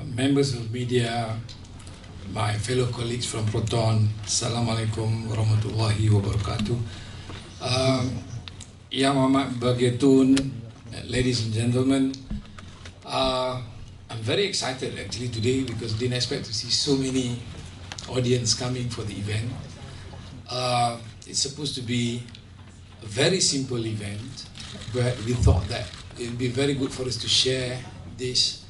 members of media, my fellow colleagues from Proton, Assalamualaikum warahmatullahi wabarakatuh. Yang amat bergetun, ladies and gentlemen, I'm very excited actually today because I didn't expect to see so many audience coming for the event. It's supposed to be a very simple event, but we thought that it would be very good for us to share this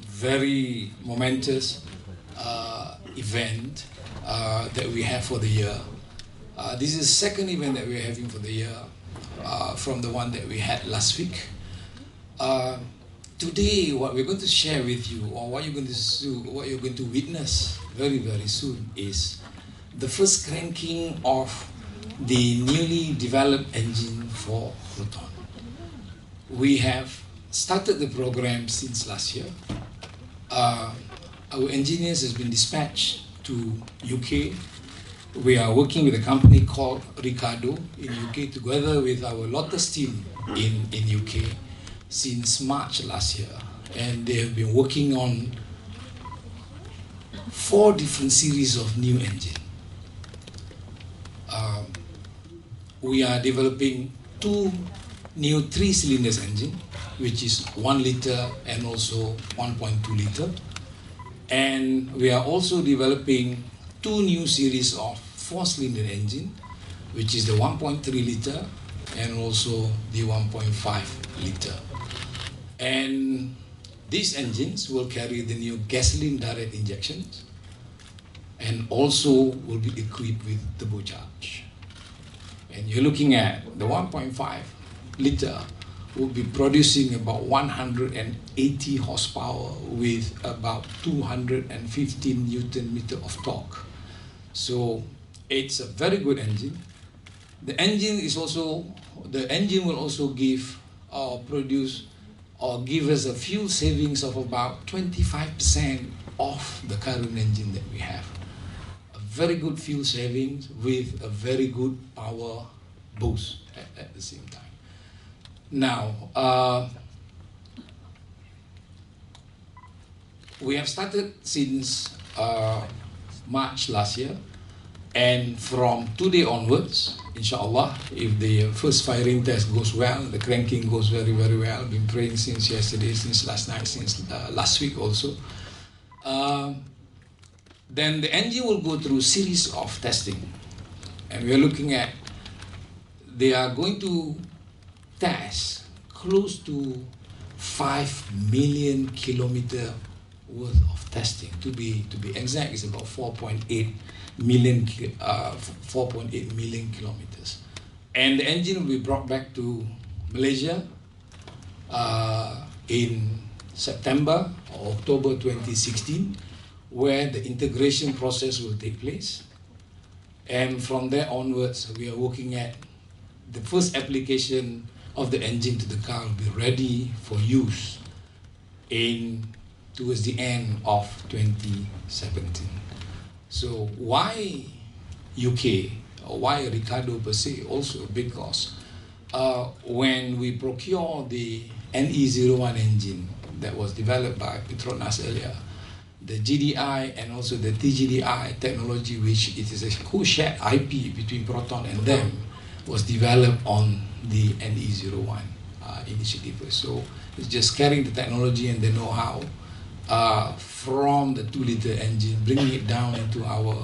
very momentous event that we have for the year. This is the second event that we're having for the year from the one that we had last week. Today, what we're going to share with you, or what you're going to witness very, very soon, is the first cranking of the newly developed engine for Proton. We have started the program since last year. Our engineers has been dispatched to UK. We are working with a company called Ricardo in UK together with our Lotus team in UK since March last year. And they have been working on 4 different series of new engine. We are developing 2 new 3-cylinders engine, which is 1 liter and also 1.2 liter. And we are also developing 2 new series of 4-cylinder engine, which is the 1.3 liter and also the 1.5 liter. And these engines will carry the new gasoline direct injections and also will be equipped with turbocharge. And you're looking at the 1.5 liter will be producing about 180 horsepower with about 215 Newton meter of torque. So it's a very good engine. The engine will also give or produce or give us a fuel savings of about 25% of the current engine that we have. A very good fuel savings with a very good power boost at the same time. Now, we have started since March last year, and from today onwards, inshallah, if the first firing test goes well, the cranking goes very, very well. I've been praying since yesterday, since last night, since last week also. Then the engine will go through series of testing, and we are looking at, they are going to test close to 5 million kilometer worth of testing. To be exact, it's about 4.8 million kilometers. And the engine will be brought back to Malaysia in September or October 2016, where the integration process will take place. And from there onwards, we are working at the first application of the engine to the car will be ready for use towards the end of 2017. So why UK, or why Ricardo per se? Also because when we procure the NE01 engine that was developed by Petronas earlier, the GDI and also the TGDI technology, which it is a co-shared IP between Proton and them, was developed on the NE01 initiative. So it's just carrying the technology and the know-how from the 2-liter engine, bringing it down into our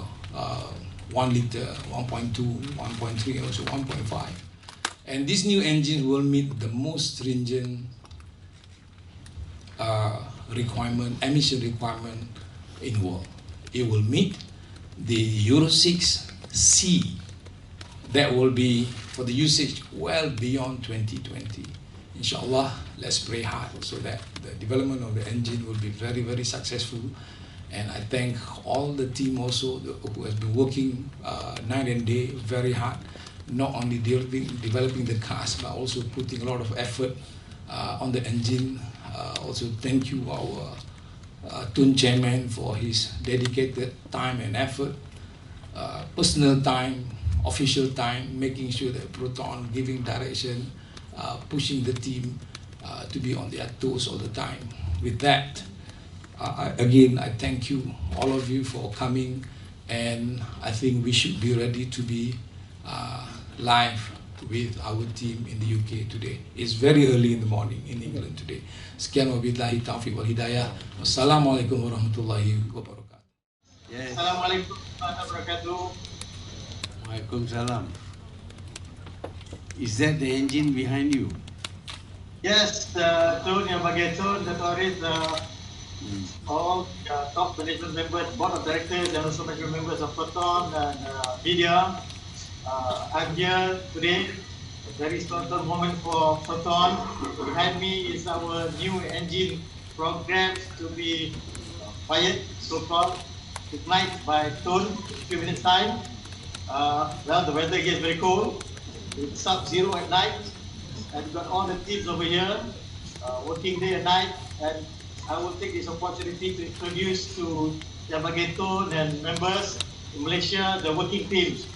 1 liter, 1.2, 1.3, and also 1.5. And this new engine will meet the most stringent emission requirement in the world. It will meet the Euro 6C that will be for the usage well beyond 2020. Inshallah, let's pray hard so that the development of the engine will be very, very successful. And I thank all the team also who has been working night and day very hard, not only developing the cars, but also putting a lot of effort on the engine. Also thank you our Tun Chairman for his dedicated time and effort, personal time, official time, making sure that Proton giving direction, pushing the team to be on their toes all the time. With that, again, I thank you, all of you, for coming, and I think we should be ready to be live with our team in the UK today. It's very early in the morning in England today. Sekian wabillahi taufiq wal hidayah. Wassalamualaikum warahmatullahi wabarakatuh. Yes. Assalamualaikum warahmatullahi wabarakatuh. Waalaikumsalam. Is that the engine behind you? Yes, Tun yang bagi Tun, Dato' Arif, all top management members, board of directors, and also management members of Proton and media. I'm here today. A very special moment for Proton. Behind me is our new engine program to be fired, so-called, tonight by Tun in a few minutes' time. Well, the weather here is very cold. It's sub-zero at night. And we've got all the teams over here working day and night. And I will take this opportunity to introduce to Yamageton and members in Malaysia, the working teams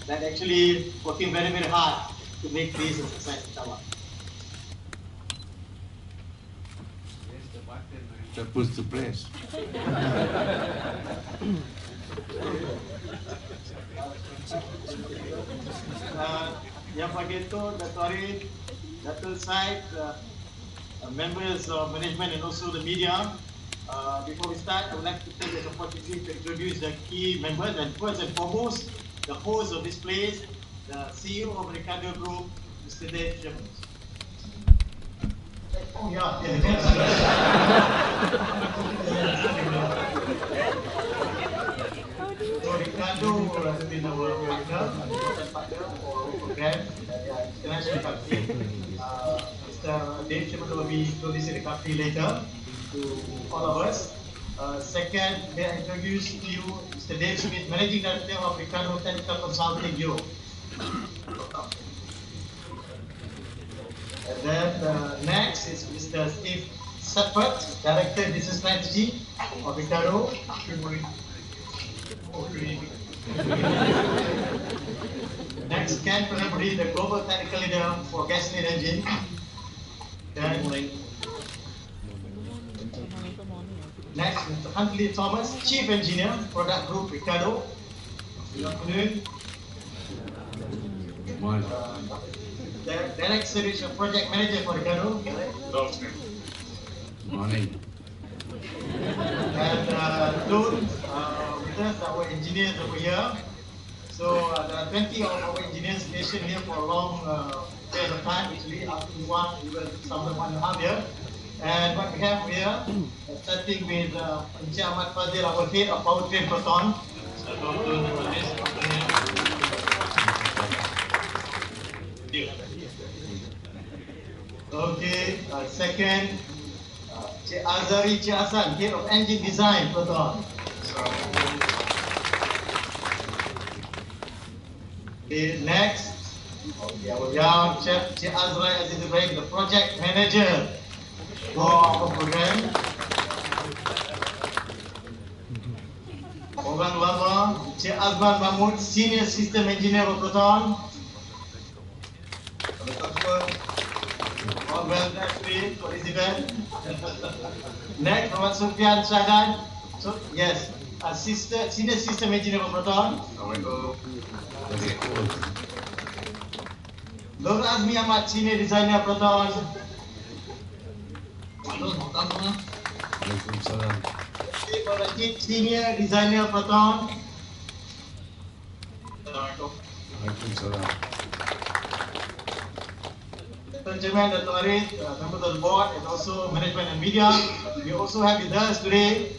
that actually working very, very hard to make this a success. Yes, the button I'm supposed to press. Yamageton, Dato' Arif, Dato' Said, members of management and also the media. Before we start, I would like to take this opportunity to introduce the key members, and first and foremost, the host of this place, the CEO of Ricardo Group, Mr. Dave Sherman. Oh yeah, So Ricardo has been our partner for our program, international company. Mr. Dave Sherman will be introducing the company later to all of us. Second, may I introduce to you Mr. Dave Smith, Managing Director of Ricardo Technical Consulting Bureau. And then next is Mr. Steve Sutpert, Director of Business Strategy of Ricardo. Next, Ken Pelabudi, the Global Technical Leader for Gasoline Engine. Next, Mr. Huntley Thomas, Chief Engineer, Product Group, Ricardo. Good afternoon. Direct Service Project Manager for Ricardo. Good afternoon. Morning. And Tun, with us, our engineers over here. So there are 20 of our engineers stationed here for a long period of time, actually up to even some 1.5 years. And what we have here, starting with Encik Ahmad Fazil, our head of Powertrain Proton. Okay, second, Cik Azari Cik Hassan, head of Engine Design Proton. Okay, next, our young Chef Cik Azrai Aziz Ibrahim, the Project Manager for our program. Orang lama, Cik Azman Mahmud, Senior System Engineer of Proton. All well actually for this event. Next, Muhammad Sufyan Shahdan. So, yes, Senior System Engineer of Proton. Nur Azmi Ahmad, Senior Designer Proton. Waalaikumsalam. Senior Designer Proton. Waalaikumsalam. Chairman Dato' Arif, members of the board, and also management and media. We also have with us today,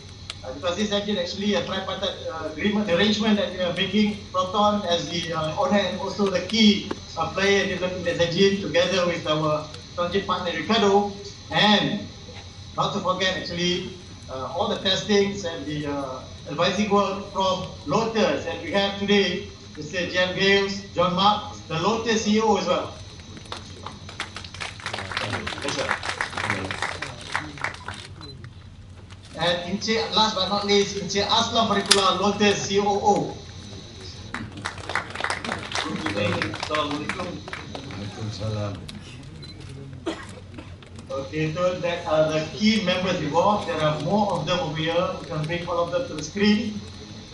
because this is actually a tripartite agreement arrangement that we are making Proton as the owner and also the key player in developing this engine together with our project partner Ricardo, and not to forget actually all the testings and the advising work from Lotus that we have today, Mr. Jan Gales, John Mark, the Lotus CEO as well. Yes, sir. And last but not least, Encik Aslam Parikula, Lotus COO. Waalaikumsalam. Okay, so that are the key members involved. There are more of them over here. We can bring all of them to the screen.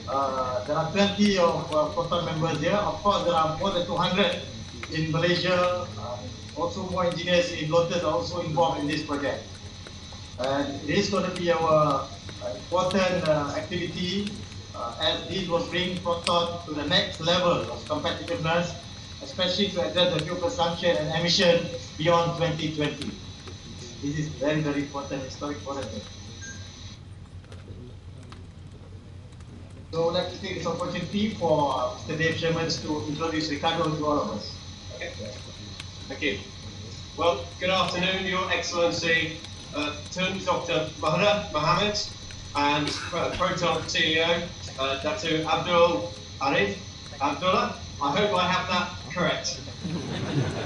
There are plenty of Proton members here. Of course, there are more than 200 in Malaysia. Also, more engineers in Lotus are also involved in this project. And it is going to be our important activity as this will bring Proton to the next level of competitiveness, especially to address the fuel consumption and emission beyond 2020. This is very, very important, historic important. So I'd like to take this opportunity for Mr. Dave Sherman to introduce Ricardo to all of us. Okay. Thank you. Well, good afternoon, Your Excellency, Dr. Mohammed and Proton CEO, Dr. Abdullah. I hope I have that correct.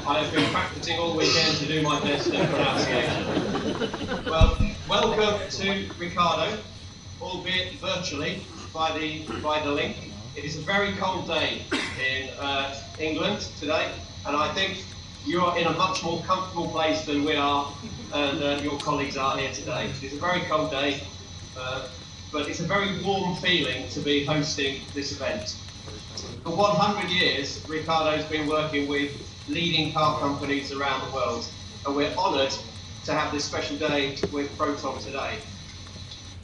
I have been practicing all weekend to do my best at pronunciation. Well, welcome to Ricardo, albeit virtually by the link. It is a very cold day in England today, and I think you are in a much more comfortable place than we are and your colleagues are here today. It's a very cold day, but it's a very warm feeling to be hosting this event. For 100 years, Ricardo's been working with leading car companies around the world, and we're honoured to have this special day with Proton today.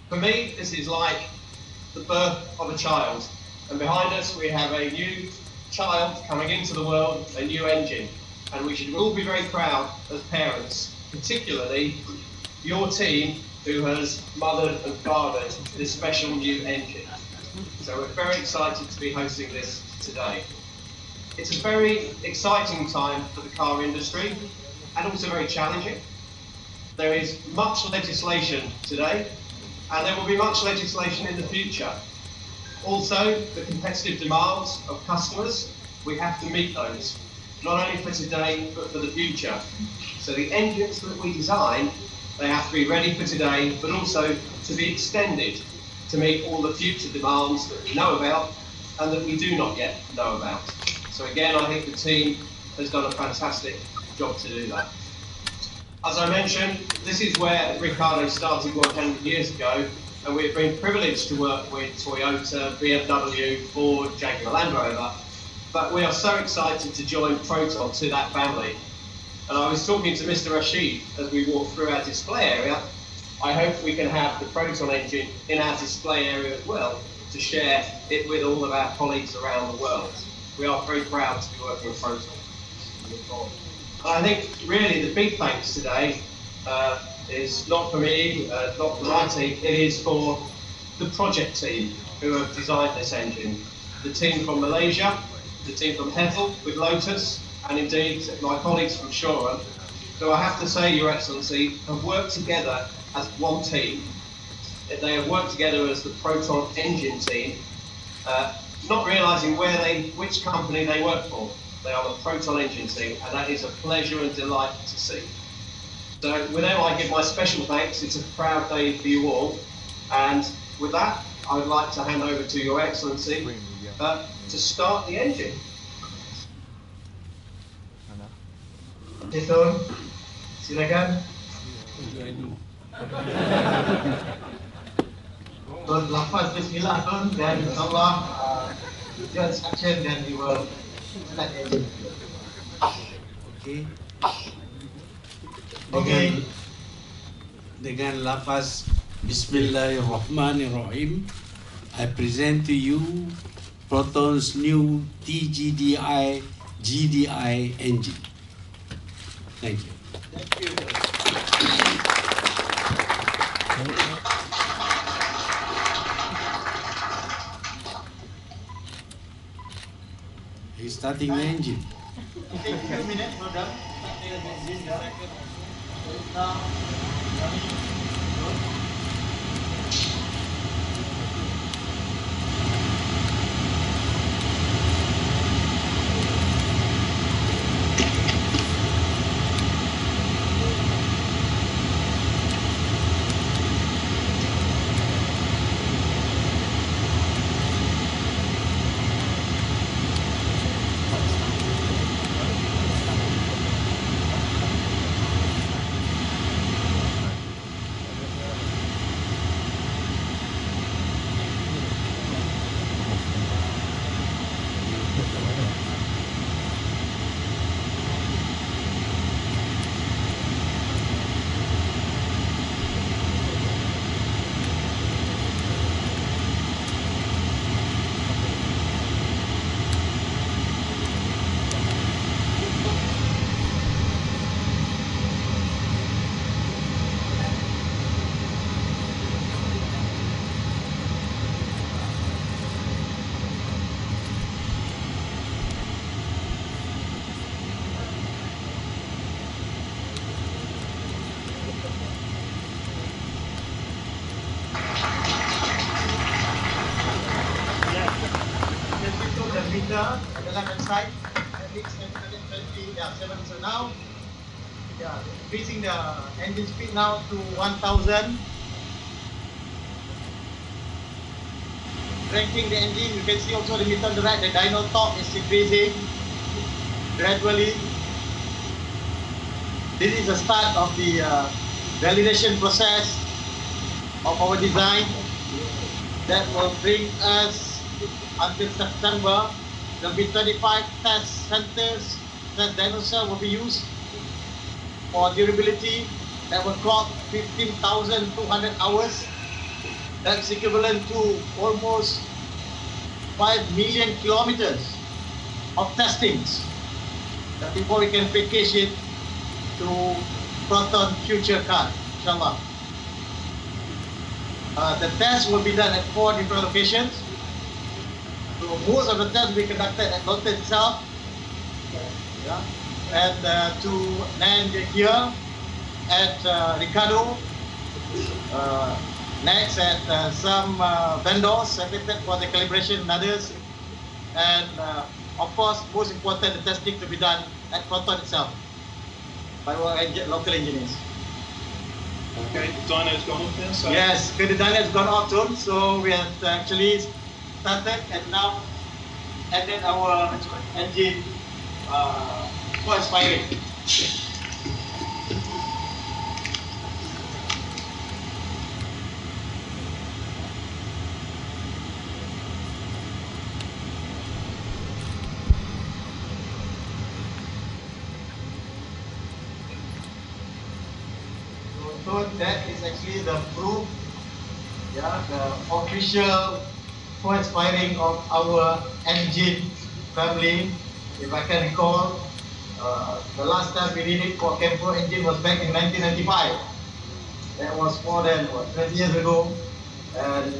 For me, this is like the birth of a child, and behind us we have a new child coming into the world, a new engine, and we should all be very proud as parents, particularly your team who has mothered and fathered this special new engine. So we're very excited to be hosting this today. It's a very exciting time for the car industry and also very challenging. There is much legislation today, and there will be much legislation in the future. Also, the competitive demands of customers, we have to meet those, not only for today, but for the future. So the engines that we design, they have to be ready for today, but also to be extended to meet all the future demands that we know about and that we do not yet know about. So again, I think the team has done a fantastic job to do that. As I mentioned, this is where Ricardo started 100 years ago, and we've been privileged to work with Toyota, BMW, Ford, Jaguar Land Rover, but we are so excited to join Proton to that family. And I was talking to Mr. Rashid as we walked through our display area. I hope we can have the Proton engine in our display area as well to share it with all of our colleagues around the world. We are very proud to be working with Proton. I think really the big thanks today is not for me, not for my team, it is for the project team who have designed this engine. The team from Malaysia, the team from Hethel with Lotus, and indeed my colleagues from Shoran, who I have to say, Your Excellency, have worked together as one team. They have worked together as the Proton engine team, not realising which company they work for. They are the Proton engine team, and that is a pleasure and delight to see. So with them, I give my special thanks. It's a proud day for you all. And with that, I would like to hand over to Your Excellency to start the engine. Tun, silakan. Tun, lafaz bismillah Tun, dan insyaAllah tujuan instruction dan we will start the engine. Okay. Dengan lafaz Bismillahirrahmanirrahim, I present to you Proton's new TGDI GDI engine. Thank you. Thank you. He's starting the engine. Take a few minutes for them. cylinder at the left hand side. That reached 720, yeah, 7. So now, yeah, increasing the engine speed now to 1000. Cranking the engine, you can see also the meter on the right, the dyno torque is increasing gradually. This is the start of the validation process of our design that will bring us until September. There will be 25 test centers, test dyno cell will be used for durability that will clock 15,200 hours. That's equivalent to almost 5 million kilometers of testings before we can package it to Proton future car, inshallah. The test will be done at 4 different locations. So most of the tests will be conducted at Lotte itself. Yeah. And to land here at Ricardo. Next at some vendors selected for the calibration and others. And of course, most important, the testing to be done at Proton itself by our local engineers. Okay, the dyno's gone off now, so... Yes, the dyno has gone off soon, so we have actually started and now ended our engine for expiring. So that is actually the proof, yeah, the official first firing of our engine family. If I can recall, the last time we did it for Campo engine was back in 1995. That was more than 20 years ago, and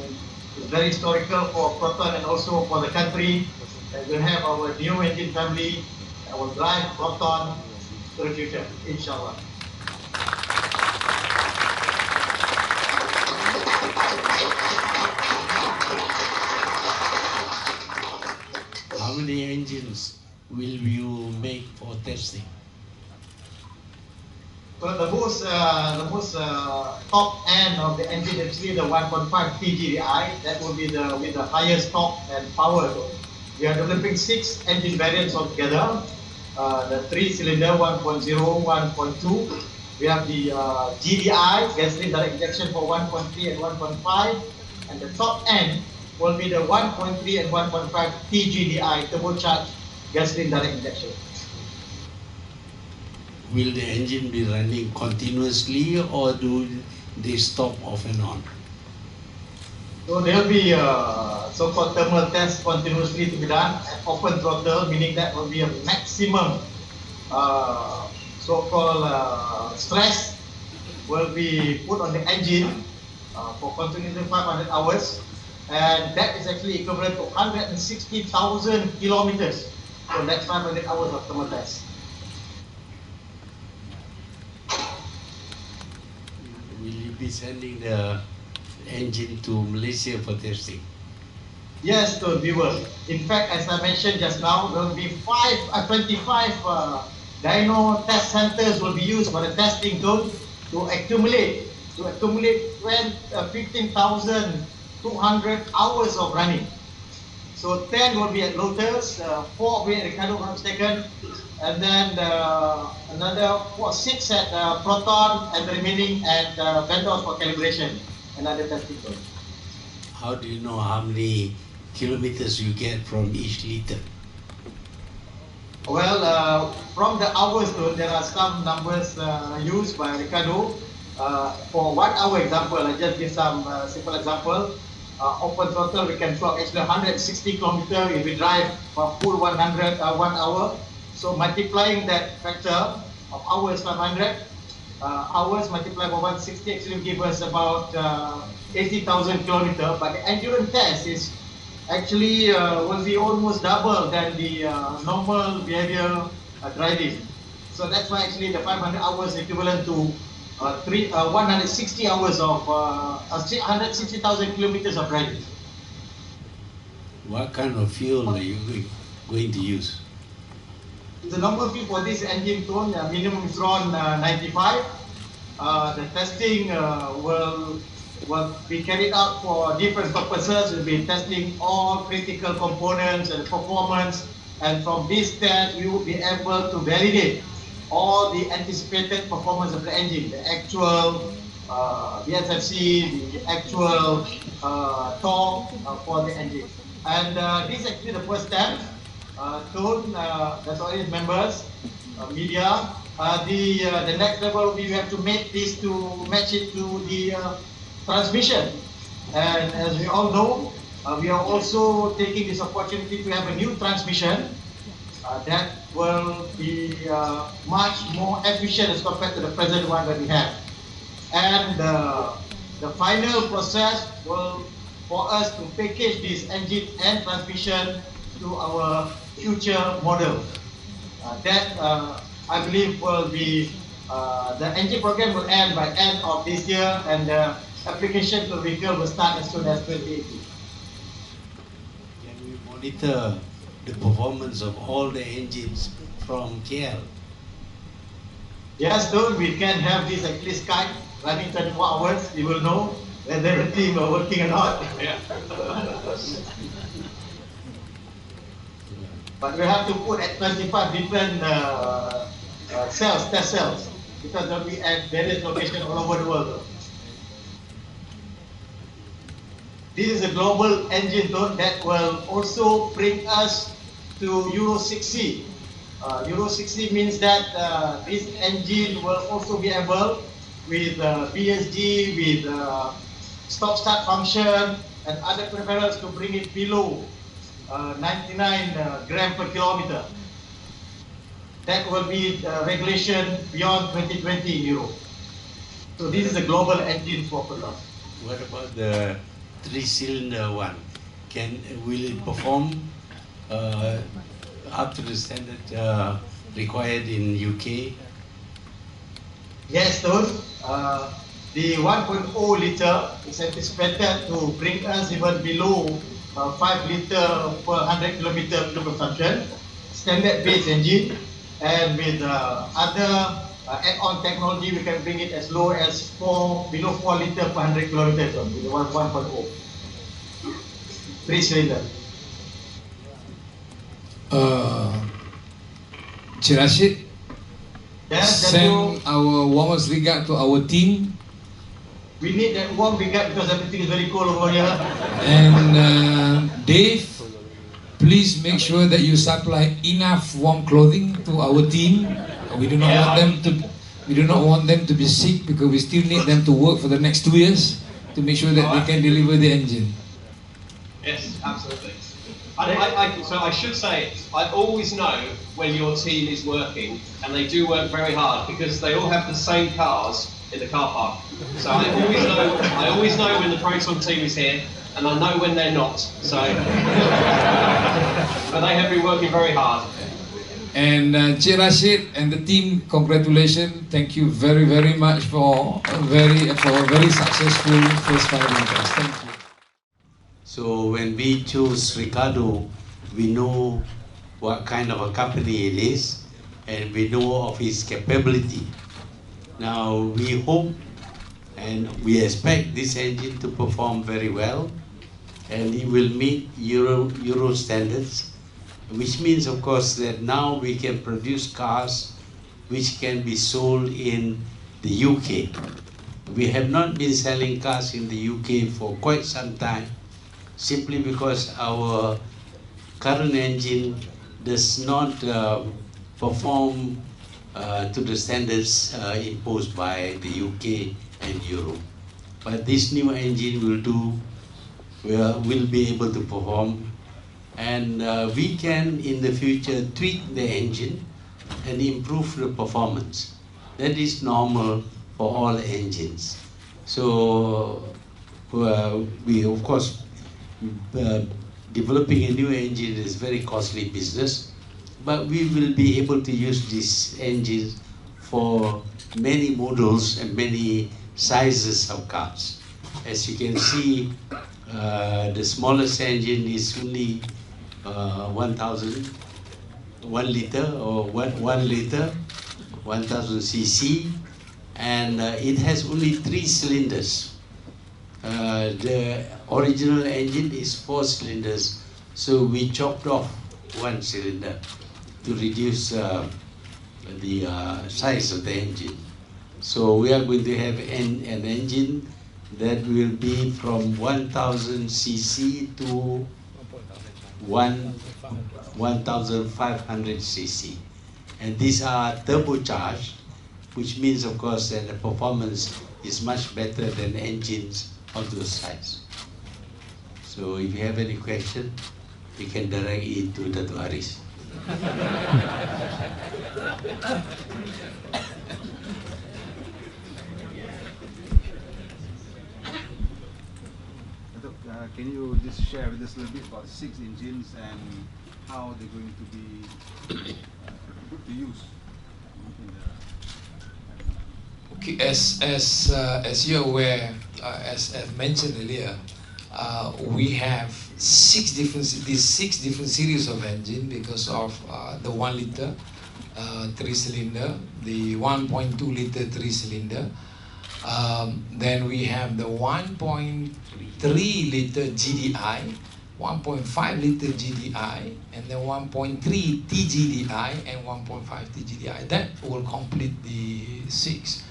it's very historical for Proton and also for the country. And we'll have our new engine family that will drive Proton to the future, inshallah. How many engines will you make for testing? Well, the most top end of the engine is actually the 1.5 TGDI. That will be with the highest torque and power. We are developing 6 engine variants altogether. The 3-cylinder 1.0, 1.2. We have the GDI, gasoline direct injection for 1.3 and 1.5. And the top end will be the 1.3 and 1.5 TGDI turbocharged gasoline direct injection. Will the engine be running continuously or do they stop off and on? So there will be so-called thermal tests continuously to be done at open throttle, meaning that will be a maximum so-called stress will be put on the engine for continuously 500 hours. And that is actually equivalent to 160,000 kilometers. So that's 500 hours of thermal test. Will you be sending the engine to Malaysia for testing? Yes, so we will. In fact, as I mentioned just now, there will be 25 dyno test centers will be used for the testing zone to accumulate 15,200 hours of running. So 10 will be at Lotus, 4 will be at Ricardo, if I'm mistaken, and then another 6 at Proton, and the remaining at vendors for calibration and other testing zones. How do you know how many kilometers you get from each liter? Well, from the hours, there are some numbers used by Ricardo. For 1 hour example, I just give some simple example. Open throttle, we can clock actually 160 kilometers if we drive for full 1 hour. So multiplying that factor of hours 500, hours multiplied by 160 actually give us about 80,000 kilometers. But the endurance test is actually will be almost double than the normal behavior driving. So that's why actually the 500 hours equivalent to 160 hours of 160,000 kilometers of driving. What kind of fuel are you using? going to use? The normal fee for this engine tone, minimum is around 95. The testing will be carried out for different purposes. We'll be testing all critical components and performance, and from this test, we will be able to validate all the anticipated performance of the engine, the actual BSFC, the actual torque for the engine. And this is actually the first step. Tone, that's all its members, media. The next level we have to make this to match it to the transmission. And as we all know, we are also taking this opportunity to have a new transmission that will be much more efficient as compared to the present one that we have. And the final process will for us to package this engine and transmission to our future model. That I believe will be the engine program will end by end of this year, and the application to the vehicle will start as soon as 2018. Can we monitor the performance of all the engines from KL? Yes, though we can have this actually Skype running 24 hours. You will know whether the team are working or not. Yeah. But we have to put at 25 different cells, test cells, because they'll be at various locations all over the world. This is a global engine tone that will also bring us to Euro 6C. Euro 6C means that this engine will also be able with BSG, with stop-start function, and other peripherals to bring it below 99 gram per kilometer. That will be the regulation beyond 2020 in Europe. So this is a global engine for Proton. What about the 3-cylinder one? Will it perform up to the standard required in UK? Yes, Tone. The 1.0 liter is anticipated to bring us even below 5 liter per 100 kilometer fuel consumption, standard base engine, and with other add-on technology, we can bring it as low as below 4 liter per 100 kilometers with the 1.0. 3-cylinder. Rashid, Yes, send our warmest regard to our team. we need that warm regard because everything is very cold over here. And Dave, please make sure that you supply enough warm clothing to our team. We do not want them to be sick, because we still need them to work for the next 2 years to make sure that they can deliver the engine. Yes, absolutely. So I should say, I always know when your team is working, and they do work very hard because they all have the same cars in the car park. So I always know when the Proton team is here, and I know when they're not. So, but they have been working very hard. And Rashid and the team, congratulations! Thank you very, very much for a very successful first 5 years. Thank you. So when we choose Ricardo, we know what kind of a company it is, and we know of his capability. Now we hope and we expect this engine to perform very well, and it will meet Euro standards, which means of course that now we can produce cars which can be sold in the UK. We have not been selling cars in the UK for quite some time, simply because our current engine does not perform to the standards imposed by the UK and Europe. But this new engine will be able to perform, and we can in the future tweak the engine and improve the performance. That is normal for all engines. So we of course developing a new engine is very costly business, but we will be able to use this engine for many models and many sizes of cars. As you can see, the smallest engine is only 1,000, 1 liter or 1 liter, 1,000 cc, and it has only 3 cylinders. The original engine is 4 cylinders, so we chopped off 1 cylinder to reduce the size of the engine. So we are going to have an engine that will be from 1,000 cc to 1,500 cc. And these are turbocharged, which means, of course, that the performance is much better than engines of those size. So if you have any question, you can direct it to Dr. Aris. Can you just share with us a little bit about 6 engines and how they're going to be to use? Okay, as you're aware, as mentioned earlier, we have these six different series of engine because of the 1 liter 3-cylinder, the 1.2 liter 3-cylinder. Then we have the 1.3 liter GDI, 1.5 liter GDI, and then 1.3 TGDI and 1.5 TGDI. That will complete the 6.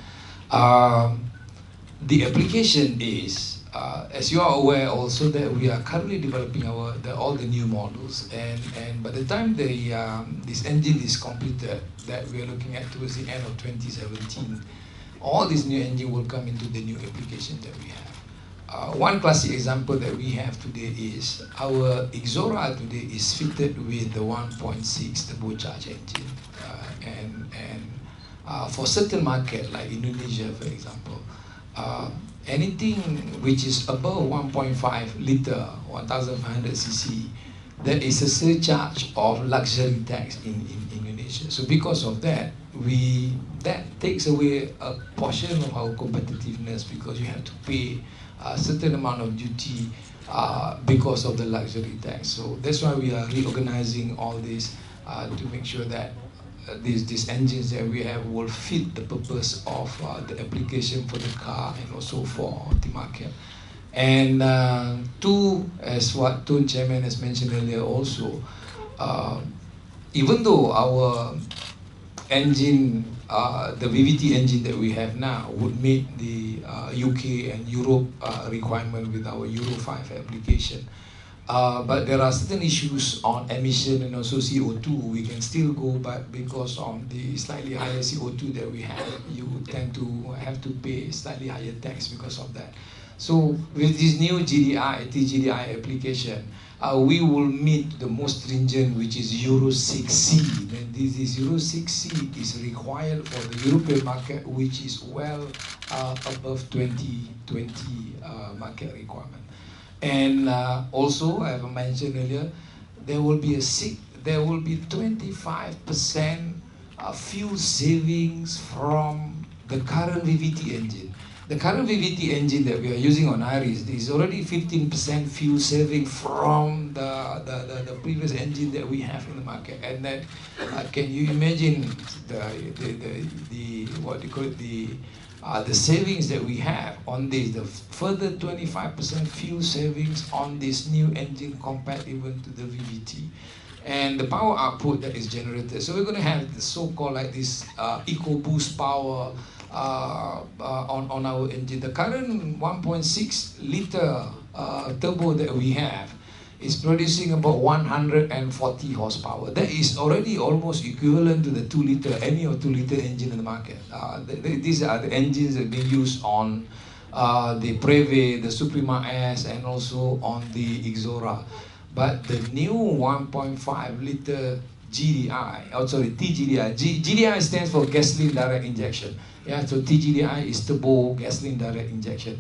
The application is, as you are aware also, that we are currently developing all the new models, and by the time this engine is completed, that we are looking at towards the end of 2017, all these new engine will come into the new application that we have. One classic example that we have today is our Ixora today is fitted with the 1.6 turbocharged engine, and for certain market like Indonesia, for example, anything which is above 1.5 liter, 1,500 cc, there is a surcharge of luxury tax in Indonesia. So because of that, that takes away a portion of our competitiveness, because you have to pay a certain amount of duty because of the luxury tax. So that's why we are reorganizing all this to make sure that these engines that we have will fit the purpose of the application for the car and also for the market. And two, as what Tun Chairman has mentioned earlier also, even though our engine, the VVT engine that we have now would meet the UK and Europe requirement with our Euro 5 application, but there are certain issues on emission and also CO2. We can still go back because of the slightly higher CO2 that we have. You tend to have to pay slightly higher tax because of that. So with this new GDI, TGDI application, we will meet the most stringent, which is Euro 6C. Then this is Euro 6C is required for the European market, which is well above 2020 market requirement. And also, I have mentioned earlier, there will be 25% fuel savings from the current VVT engine. The current VVT engine that we are using on Iris is already 15% fuel saving from the previous engine that we have in the market. And that, can you imagine the savings that we have on this, the further 25% fuel savings on this new engine compared even to the VVT. And the power output that is generated. So we're going to have the so-called like this EcoBoost power on our engine. The current 1.6 liter turbo that we have is producing about 140 horsepower. That is already almost equivalent to the 2 liter, any of 2 liter engine in the market. These are the engines that are being used on the Preve, the Suprema S, and also on the Ixora. But the new 1.5 liter GDI, TGDI. GDI stands for gasoline direct injection. Yeah, so TGDI is turbo gasoline direct injection.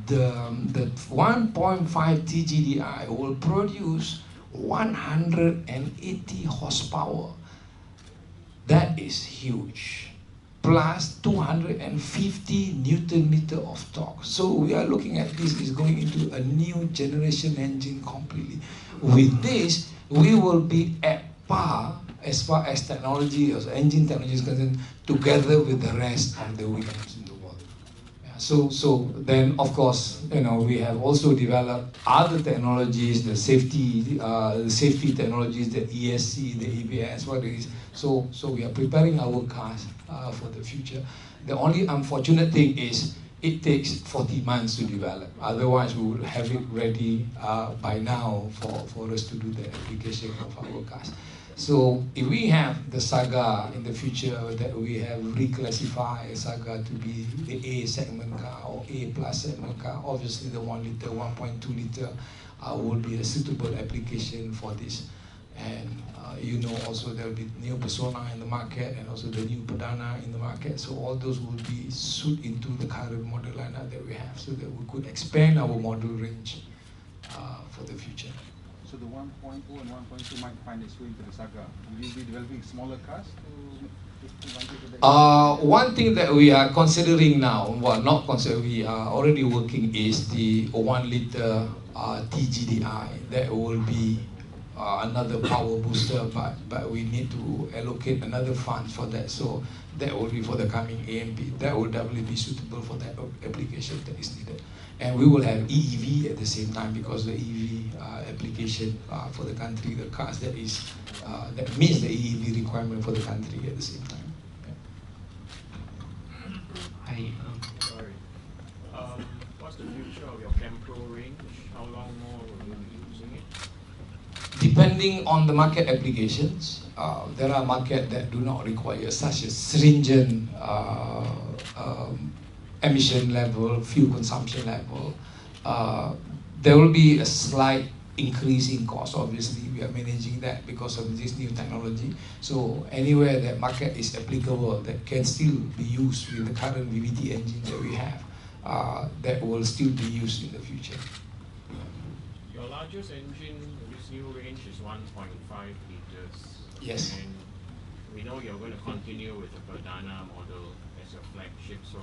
The 1.5 TGDI will produce 180 horsepower. That is huge. plus 250 Newton meter of torque. So we are looking at this is going into a new generation engine completely. With this, we will be at par as far as technology, as engine technology is concerned, together with the rest of the OEMs in the world. Yeah, so then, of course, we have also developed other technologies, the safety technologies, the ESC, the ABS, what it is. So we are preparing our cars for the future. The only unfortunate thing is it takes 40 months to develop. Otherwise, we would have it ready by now for us to do the application of our cars. So if we have the Saga in the future that we have reclassified Saga to be the A segment car or A plus segment car, obviously the 1 liter, 1.2 liter will be a suitable application for this. And also there will be new Persona in the market and also the new Perdana in the market. So all those will be suited into the current model lineup that we have, so that we could expand our model range for the future. So the 1.0 and 1.2 might find its way into the Saga. Will you be developing smaller cars to one thing that we are considering now, well, not consider, we are already working, is the 1 liter TGDI. That will be another power booster, but we need to allocate another fund for that. So that will be for the coming AMP. That will definitely be suitable for that application that is needed. And we will have EEV at the same time, because the EV application for the country, the cars that meets the EEV requirement for the country at the same time. Hi. Sorry. What's the future of your Campro range? How long more will you be using it? Depending on the market applications, there are markets that do not require such a stringent emission level, fuel consumption level. There will be a slight increase in cost. Obviously, we are managing that because of this new technology. So anywhere that market is applicable, that can still be used with the current VVT engine that we have, that will still be used in the future. Your largest engine, this new range, is 1.5 liters. Yes. And we know you're going to continue with the Perdana model as your flagship. So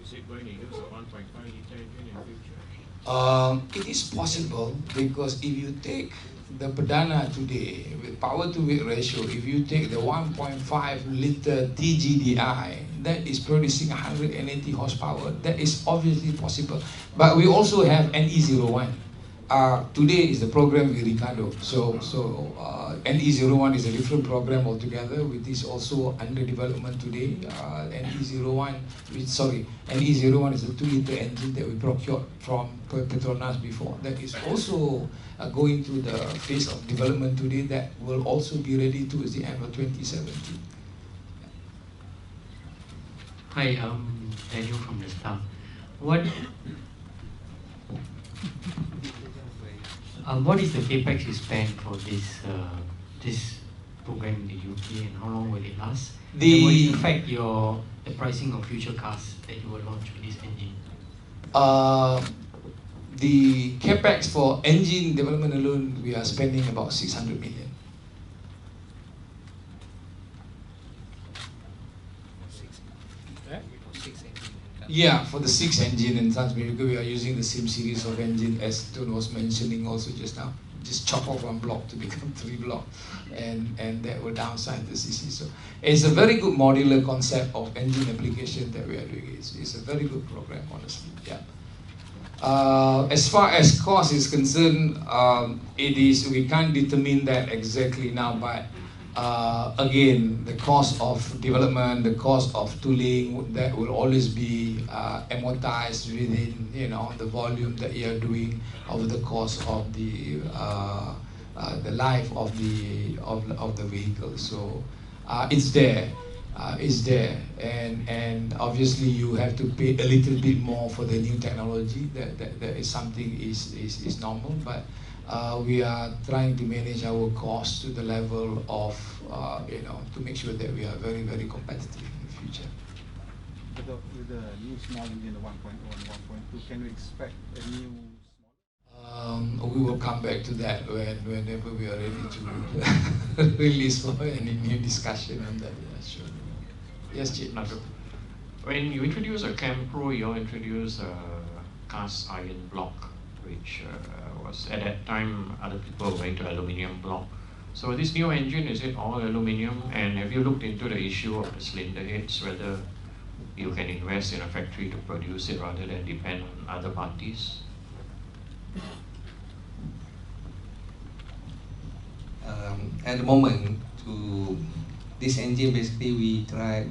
is it going to use a 1.5 liter engine in the future? It is possible, because if you take the Perdana today with power to weight ratio, if you take the 1.5 liter TGDI, that is producing 180 horsepower. That is obviously possible. But we also have NE01. Today is the program with Ricardo. So NE01 is a different program altogether, which is also under development today. NE01 is a 2 liter engine that we procured from Petronas before. That is also going through the phase of development today, that will also be ready towards the end of 2017. Hi, Daniel from the staff. What is the capex you spend for this program in the UK, and how long will it last? And will it affect the pricing of future cars that you will launch with this engine? The capex for engine development alone, we are spending about 600 million. Yeah, for the 6 engine and transmission, we are using the same series of engine as Tun was mentioning also just now. Just chop off 1 block to become 3 blocks, and that will downsize the CC. So it's a very good modular concept of engine application that we are doing. It's a very good program, honestly. Yeah. As far as cost is concerned, we can't determine that exactly now, but again, the cost of development, the cost of tooling, that will always be amortized within the volume that you are doing over the course of the life of the vehicle. So it's there. And obviously you have to pay a little bit more for the new technology. That is something is normal, but we are trying to manage our costs to the level of to make sure that we are very, very competitive in the future. With the new small engine, the 1.0 and 1.2, can we expect a new small? We will come back to that whenever we are ready to release for any new discussion on that. Yeah, sure. Yes, Chief. When you introduce a Cam Pro, you introduce a cast iron block, which was at that time other people were going to aluminium block. So this new engine, is it all aluminium? And have you looked into the issue of the cylinder heads, whether you can invest in a factory to produce it rather than depend on other parties? At the moment, to this engine, basically we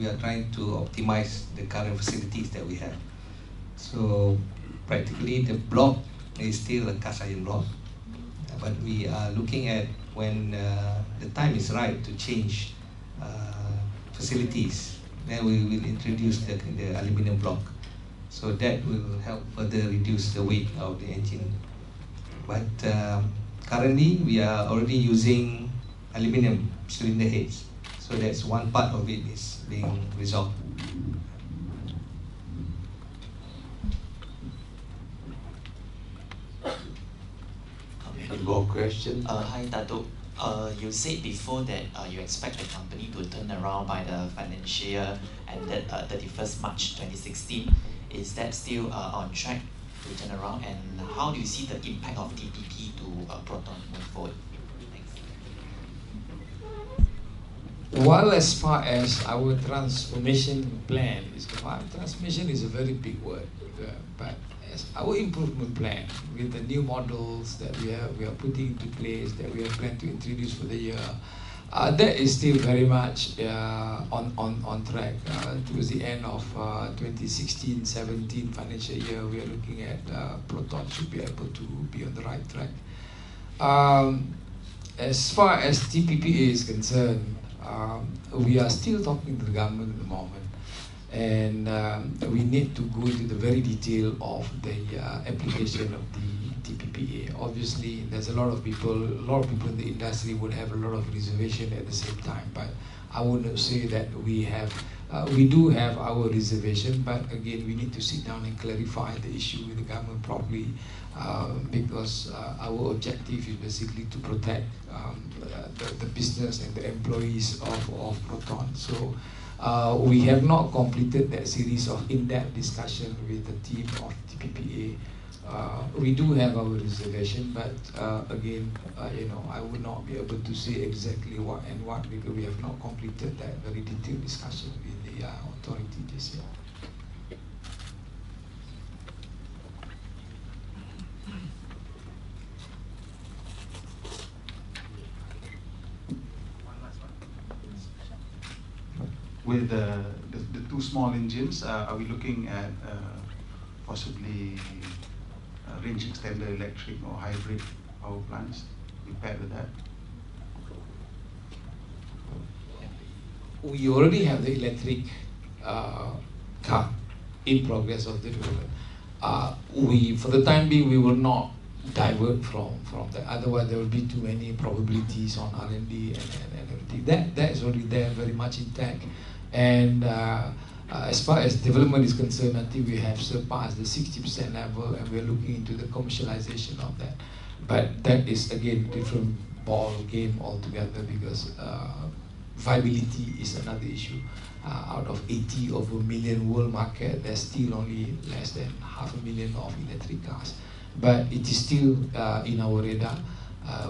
are trying to optimize the current facilities that we have. So practically the block is still a cast iron block, but we are looking at when the time is right to change facilities, then we will introduce the aluminum block. So that will help further reduce the weight of the engine. But currently we are already using aluminum cylinder heads. So that's one part of it is being resolved. More questions? Hi, Dato. You said before that you expect the company to turn around by the financial year ended 31st March 2016. Is that still on track to turn around? And how do you see the impact of TPP to Proton moving forward? Thanks. Well, as far as our transformation plan is concerned, transformation is a very big word, but as our improvement plan with the new models that we are putting into place, that we have planned to introduce for the year, that is still very much on track. Towards the end of 2016-17 financial year, we are looking at Proton should be able to be on the right track. As far as TPPA is concerned, we are still talking to the government at the moment, and we need to go into the very detail of the application of the TPPA. Obviously, there's a lot of people in the industry would have a lot of reservation at the same time, but I would not say that we do have our reservation, but again, we need to sit down and clarify the issue with the government properly, because our objective is basically to protect the business and the employees of Proton. So we have not completed that series of in-depth discussion with the team of TPPA. We do have our reservation, but again, I would not be able to say exactly what because we have not completed that very detailed discussion with the authority this year. With the two small engines, are we looking at possibly range extender electric or hybrid power plants? We paired with that? We already have the electric car in progress of the development. For the time being, we will not divert from that. Otherwise, there will be too many probabilities on R&D and everything. That is already there, very much intact. And as far as development is concerned, I think we have surpassed the 60% level, and we are looking into the commercialization of that. But that is again different ball game altogether, because viability is another issue. Out of 80 over million world market, there's still only less than 500,000 of electric cars. But it is still in our radar.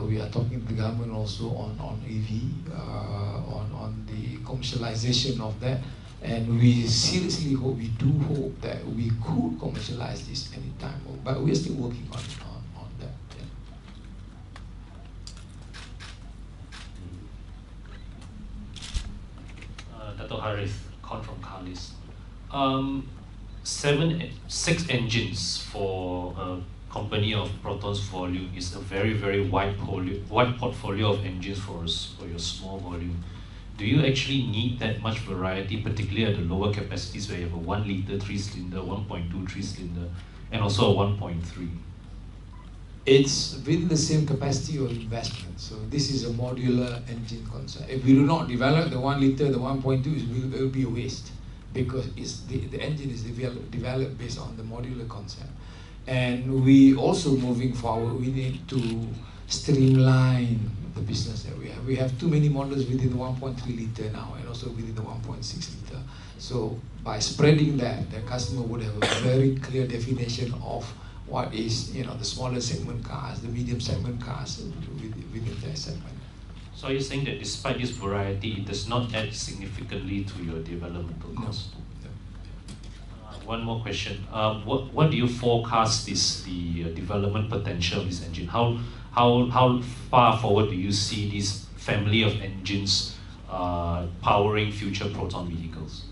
We are talking to the government also on EV, on the commercialization of that. And we seriously hope, we do hope that we could commercialize this anytime. But we're still working on that. Yeah. Dato' Harith, Con from Carlis. 6 engines for a company of Proton's volume is a very, very wide portfolio of engines for your small volume. Do you actually need that much variety, particularly at the lower capacities where you have a 1 liter 3-cylinder, 1.2 3-cylinder, and also a 1.3? It's within the same capacity of investment. So this is a modular engine concept. If we do not develop the 1 liter, the 1.2, it will be a waste, because the engine is developed based on the modular concept. And we also, moving forward, we need to streamline the business that we have. We have too many models within the 1.3 liter now, and also within the 1.6 liter. So by spreading that, the customer would have a very clear definition of what is, the smaller segment cars, the medium segment cars within that segment. So you're saying that despite this variety, it does not add significantly to your developmental cost? No. One more question. What do you forecast the development potential of this engine? How far forward do you see this family of engines powering future Proton vehicles?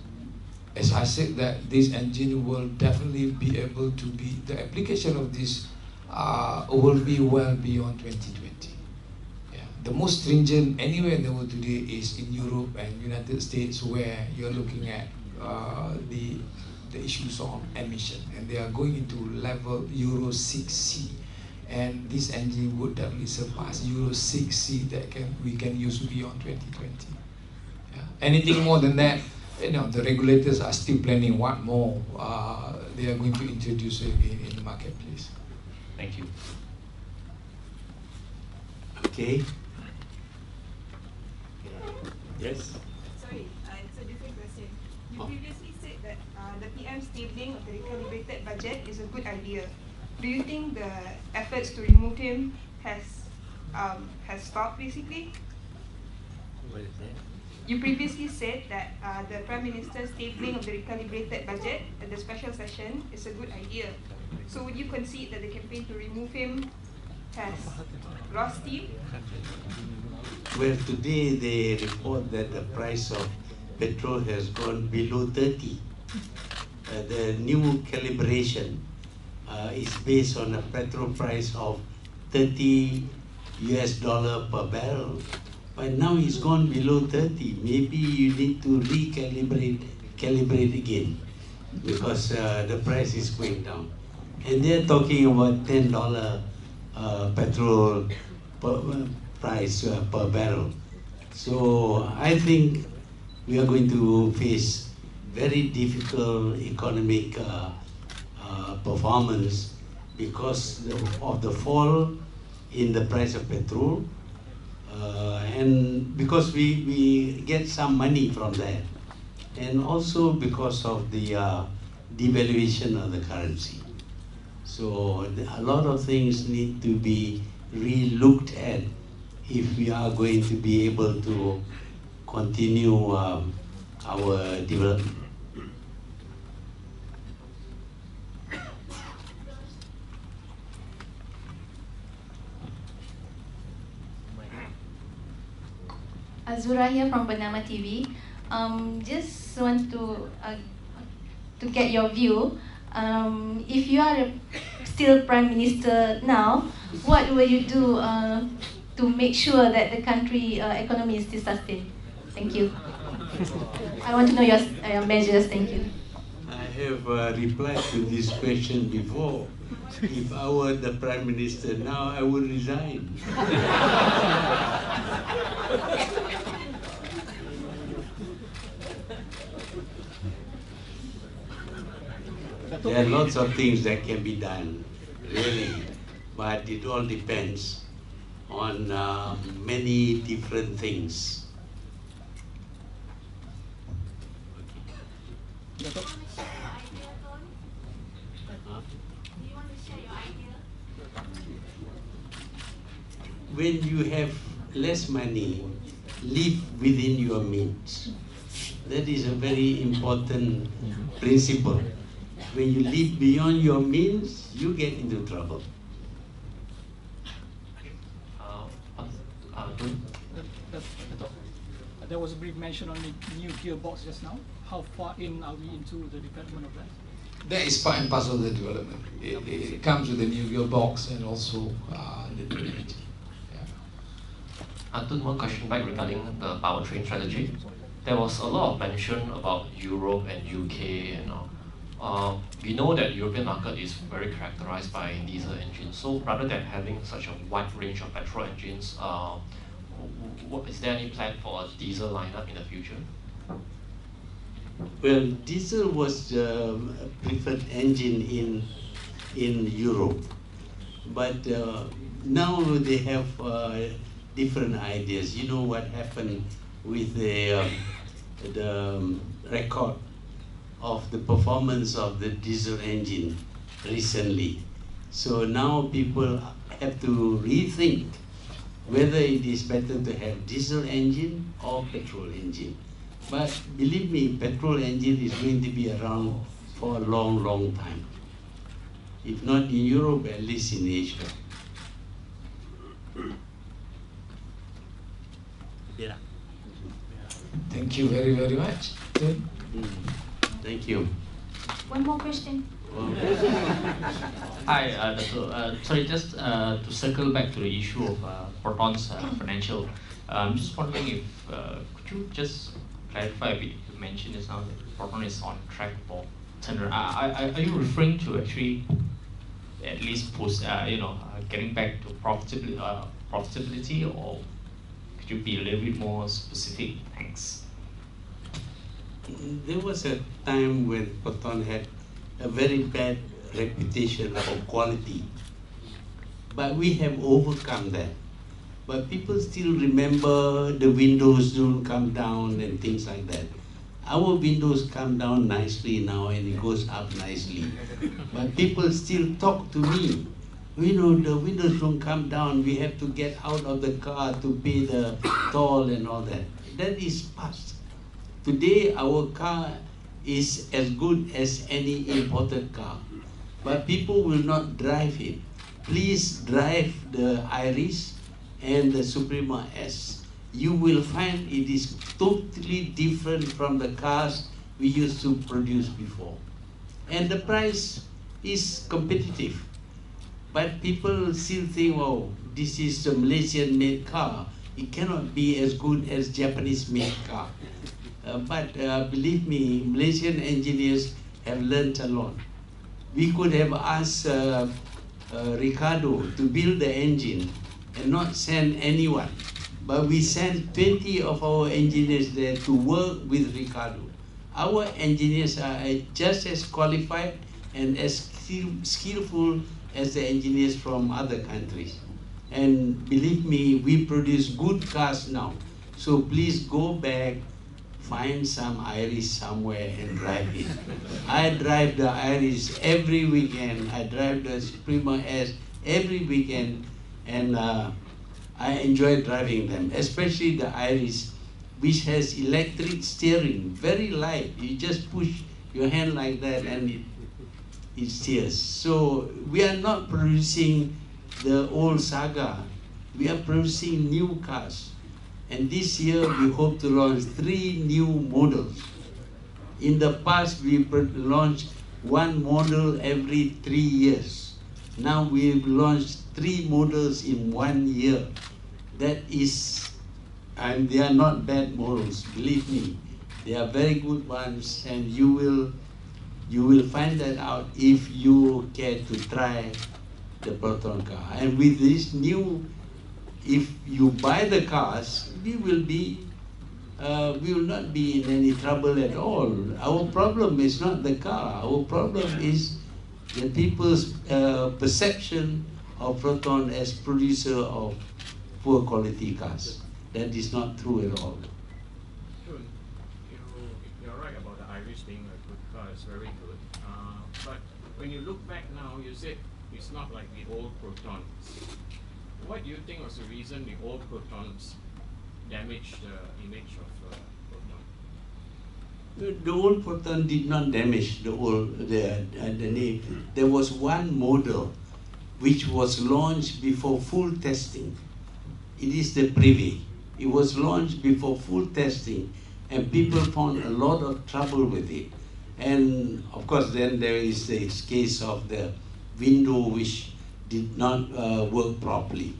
As I said, that this engine will definitely be able to be, the application of this will be well beyond 2020. Yeah. The most stringent anywhere in the world today is in Europe and United States, where you're looking at the issues on emission, and they are going into level Euro 6C, and this engine would definitely surpass Euro 6C that we can use beyond 2020. Yeah. Anything more than that, the regulators are still planning what more they are going to introduce in the marketplace. Thank you. Okay. Yes. Sorry, it's a different question. You previously said that the PM stabling of the recalibrated budget is a good idea. Do you think the efforts to remove him has stopped basically? What is that? You previously said that the Prime Minister's tabling of the recalibrated budget at the special session is a good idea. So would you concede that the campaign to remove him has lost steam? Well, today they report that the price of petrol has gone below 30. The new calibration is based on a petrol price of $30 per barrel. But now it's gone below 30. Maybe you need to calibrate again, because the price is going down. And they're talking about $10 petrol price per barrel. So I think we are going to face very difficult economic performance because of the fall in the price of petrol, and because we get some money from that, and also because of the devaluation of the currency. So a lot of things need to be re-looked at if we are going to be able to continue our development. Azura here from Bernama TV. Just want to get your view. If you are still Prime Minister now, what will you do to make sure that the country economy is still sustained? Thank you. I want to know your measures. Thank you. I have replied to this question before. If I were the Prime Minister now, I would resign. There are lots of things that can be done, really, but it all depends on many different things. When you have less money, live within your means. That is a very important principle. When you live beyond your means, you get into trouble. There was a brief mention on the new gearbox just now. How far in are we into the development of that? That is part and parcel of the development. It comes with the new gearbox and also the engine. Antun, one question back regarding the powertrain strategy. There was a lot of mention about Europe and UK and all. We know that European market is very characterized by diesel engines. So rather than having such a wide range of petrol engines, is there any plan for a diesel lineup in the future? Well, diesel was the preferred engine in Europe, but now they have different ideas. You know what happened with the record of the performance of the diesel engine recently. So now people have to rethink whether it is better to have diesel engine or petrol engine. But believe me, petrol engine is going to be around for a long, long time. If not in Europe, at least in Asia. Thank you very, very much. Good. Thank you. One more question. Hi, sorry, just to circle back to the issue of Proton's financial. I'm just wondering if could you just clarify a bit? You mentioned just now that Proton is on track for turnaround. Are you referring to actually at least getting back to profitability, or could you be a little bit more specific? Thanks. There was a time when Proton had a very bad reputation for quality, but we have overcome that. But people still remember the windows don't come down and things like that. Our windows come down nicely now and it goes up nicely. But people still talk to me. You know, the windows don't come down, we have to get out of the car to pay the toll and all that. That is past. Today our car is as good as any imported car, but people will not drive it. Please drive the Iris and the Suprema S. You will find it is totally different from the cars we used to produce before. And the price is competitive. But people still think, oh, this is a Malaysian-made car. It cannot be as good as Japanese-made car. But believe me, Malaysian engineers have learned a lot. We could have asked Ricardo to build the engine and not send anyone. But we sent 20 of our engineers there to work with Ricardo. Our engineers are just as qualified and as skillful as the engineers from other countries. And believe me, we produce good cars now. So please go back, find some Iris somewhere and drive it. I drive the Iris every weekend. I drive the Suprema S every weekend, and I enjoy driving them, especially the Iris, which has electric steering, very light. You just push your hand like that and it steers. So we are not producing the old Saga. We are producing new cars. And this year we hope to launch 3 new models. In the past we launched 1 model every 3 years. Now we've launched 3 models in 1 year. That is, and they are not bad models, believe me. They are very good ones, and you will find that out if you care to try the Proton car. And with this new, if you buy the cars, we will not be in any trouble at all. Our problem is not the car. Our problem is the people's perception of Proton as producer of poor quality cars. That is not true at all. Sure. You're right about the Iris being a good car. It's very good. But when you look back now, you said it's not like the old Protons. What do you think was the reason the old Protons damaged the image of Proton? The old Proton did not damage the name. There was one model which was launched before full testing. It is the Privé. It was launched before full testing, and people found a lot of trouble with it. And of course, then there is this case of the window which did not work properly.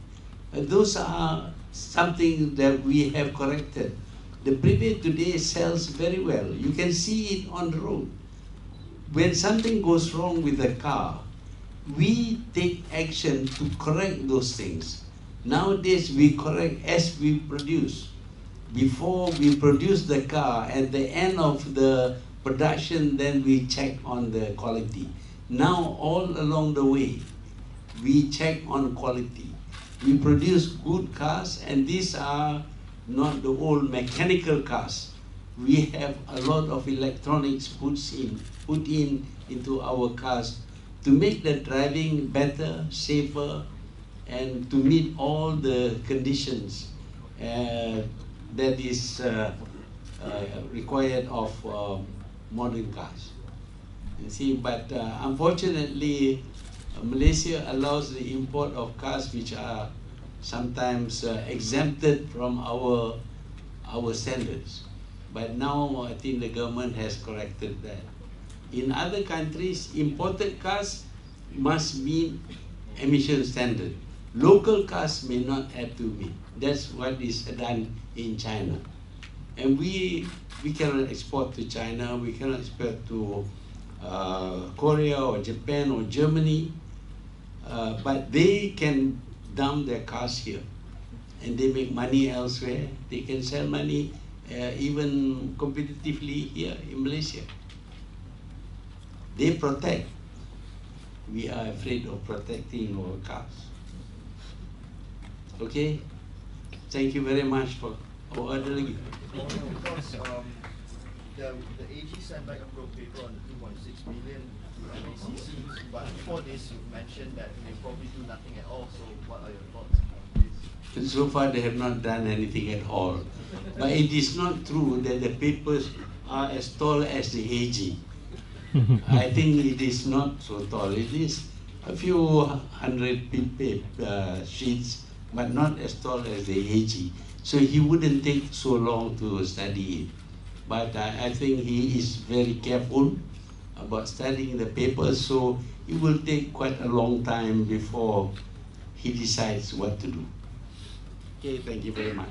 Those are something that we have corrected. The Privé today sells very well. You can see it on the road. When something goes wrong with the car, we take action to correct those things. Nowadays, we correct as we produce. Before we produce the car, at the end of the production, then we check on the quality. Now, all along the way, we check on quality. We produce good cars, and these are not the old mechanical cars. we have a lot of electronics put in into our cars to make the driving better, safer, and to meet all the conditions that is required of modern cars. You see, but unfortunately, Malaysia allows the import of cars which are sometimes exempted from our standards. But now I think the government has corrected that. In other countries, imported cars must meet emission standard. Local cars may not have to meet. That's what is done in China. And we cannot export to China, we cannot export to Korea or Japan or Germany, but they can dump their cars here and they make money elsewhere. They can sell money even competitively here in Malaysia. They protect. We are afraid of protecting our cars. Okay? Thank you very much for our order lagi. Because the AG sent back a probe paper on the 2.6 billion MACCs, but before this you mentioned that they probably do nothing at all, so what are your thoughts on this? So far they have not done anything at all. But it is not true that the papers are as tall as the AG. I think it is not so tall. It is a few hundred sheets, but not as tall as the AG. So he wouldn't take so long to study it. But I think he is very careful about studying the papers, so it will take quite a long time before he decides what to do. Okay, thank you very much.